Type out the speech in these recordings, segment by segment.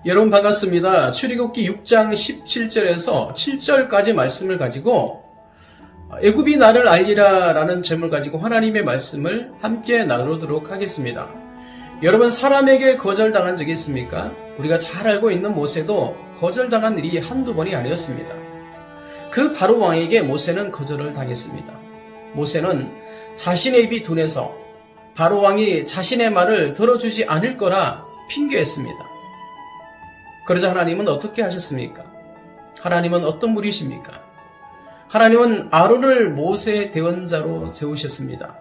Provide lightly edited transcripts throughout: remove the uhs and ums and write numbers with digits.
여러분 반갑습니다. 출애굽기 6장 17절에서 7절까지 말씀을 가지고 애굽이 나를 알리라 라는 제목을 가지고 하나님의 말씀을 함께 나누도록 하겠습니다. 여러분, 사람에게 거절당한 적이 있습니까? 우리가 잘 알고 있는 모세도 거절당한 일이 한두 번이 아니었습니다. 그 바로 왕에게 모세는 거절을 당했습니다. 모세는 자신의 입이 둔해서 바로 왕이 자신의 말을 들어주지 않을 거라 핑계했습니다. 그러자 하나님은 어떻게 하셨습니까? 하나님은 어떤 분이십니까? 하나님은 아론을 모세의 대언자로 세우셨습니다.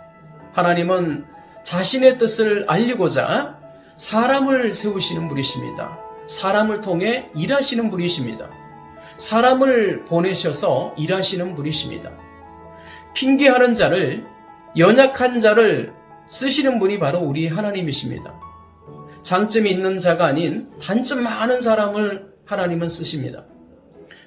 하나님은 자신의 뜻을 알리고자 사람을 세우시는 분이십니다. 사람을 통해 일하시는 분이십니다. 사람을 보내셔서 일하시는 분이십니다. 핑계하는 자를, 연약한 자를 쓰시는 분이 바로 우리 하나님이십니다. 장점이 있는 자가 아닌 단점 많은 사람을 하나님은 쓰십니다.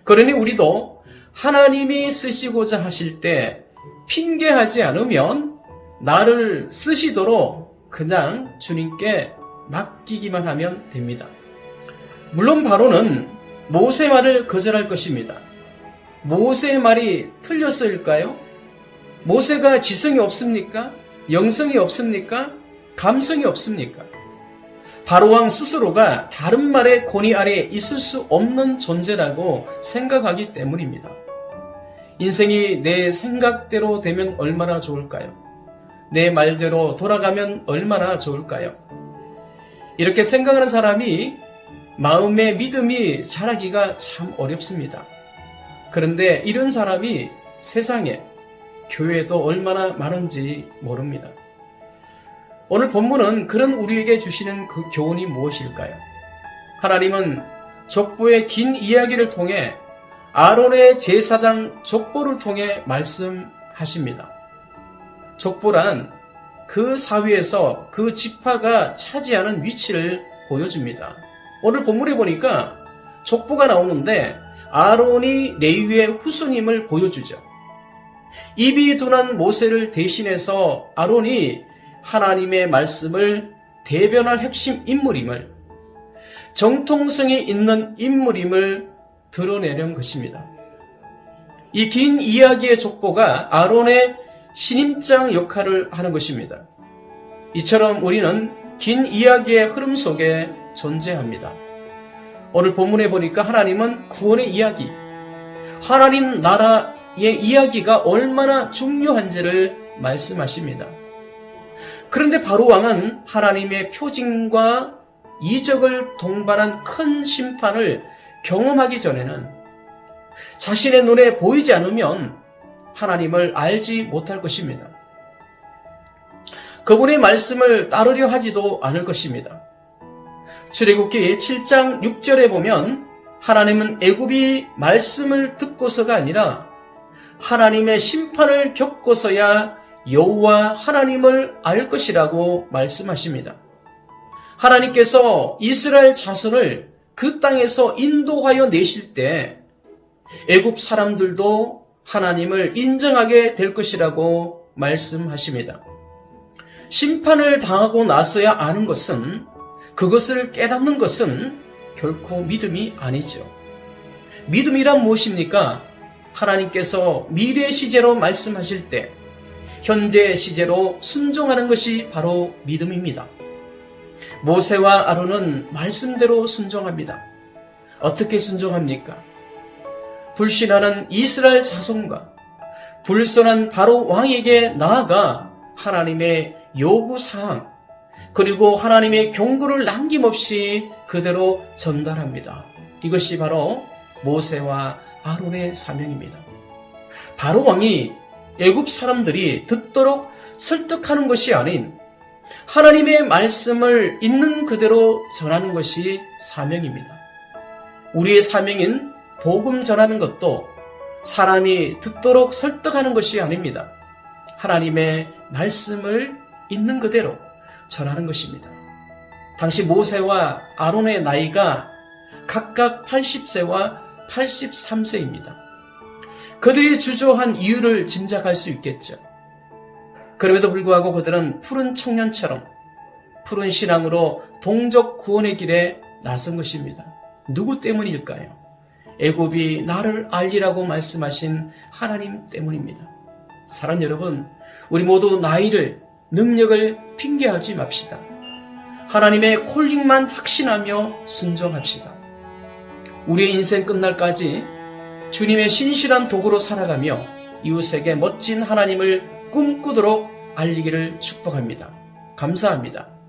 그러니 우리도 하나님이 쓰시고자 하실 때 핑계하지 않으면 나를 쓰시도록 그냥 주님께 맡기기만 하면 됩니다. 물론 바로는 모세 말을 거절할 것입니다. 모세의 말이 틀렸을까요? 모세가 지성이 없습니까? 영성이 없습니까? 감성이 없습니까? 바로왕 스스로가 다른 말의 권위 아래에 있을 수 없는 존재라고 생각하기 때문입니다. 인생이 내 생각대로 되면 얼마나 좋을까요? 내 말대로 돌아가면 얼마나 좋을까요? 이렇게 생각하는 사람이 마음의 믿음이 자라기가 참 어렵습니다. 그런데 이런 사람이 세상에, 교회에도 얼마나 많은지 모릅니다. 오늘 본문은 그런 우리에게 주시는 그 교훈이 무엇일까요? 하나님은 족보의 긴 이야기를 통해 아론의 제사장 족보를 통해 말씀하십니다. 족보란 그 사회에서 그 지파가 차지하는 위치를 보여줍니다. 오늘 본문에 보니까 족보가 나오는데 아론이 레위의 후손임을 보여주죠. 입이 둔한 모세를 대신해서 아론이 하나님의 말씀을 대변할 핵심 인물임을, 정통성이 있는 인물임을 드러내는 것입니다. 이 긴 이야기의 족보가 아론의 신임장 역할을 하는 것입니다. 이처럼 우리는 긴 이야기의 흐름 속에 존재합니다. 오늘 본문에 보니까 하나님은 구원의 이야기, 하나님 나라의 이야기가 얼마나 중요한지를 말씀하십니다. 그런데 바로왕은 하나님의 표징과 이적을 동반한 큰 심판을 경험하기 전에는 자신의 눈에 보이지 않으면 하나님을 알지 못할 것입니다. 그분의 말씀을 따르려 하지도 않을 것입니다. 출애굽기 7장 6절에 보면 하나님은 애굽이 말씀을 듣고서가 아니라 하나님의 심판을 겪고서야 여호와 하나님을 알 것이라고 말씀하십니다. 하나님께서 이스라엘 자손을 그 땅에서 인도하여 내실 때 애굽 사람들도 하나님을 인정하게 될 것이라고 말씀하십니다. 심판을 당하고 나서야 아는 것은, 그것을 깨닫는 것은 결코 믿음이 아니죠. 믿음이란 무엇입니까? 하나님께서 미래 시제로 말씀하실 때 현재 시제로 순종하는 것이 바로 믿음입니다. 모세와 아론은 말씀대로 순종합니다. 어떻게 순종합니까? 불신하는 이스라엘 자손과 불선한 바로 왕에게 나아가 하나님의 요구사항, 그리고 하나님의 경고를 남김없이 그대로 전달합니다. 이것이 바로 모세와 아론의 사명입니다. 바로 왕이 애굽 사람들이 듣도록 설득하는 것이 아닌 하나님의 말씀을 있는 그대로 전하는 것이 사명입니다. 우리의 사명인 복음 전하는 것도 사람이 듣도록 설득하는 것이 아닙니다. 하나님의 말씀을 있는 그대로 전하는 것입니다. 당시 모세와 아론의 나이가 각각 80세와 83세입니다. 그들이 주저한 이유를 짐작할 수 있겠죠. 그럼에도 불구하고 그들은 푸른 청년처럼 푸른 신앙으로 동족 구원의 길에 나선 것입니다. 누구 때문일까요? 애굽이 나를 알리라고 말씀하신 하나님 때문입니다. 사랑하는 여러분, 우리 모두 나이를, 능력을 핑계하지 맙시다. 하나님의 콜링만 확신하며 순종합시다. 우리의 인생 끝날까지 주님의 신실한 도구로 살아가며 이웃에게 멋진 하나님을 꿈꾸도록 알리기를 축복합니다. 감사합니다.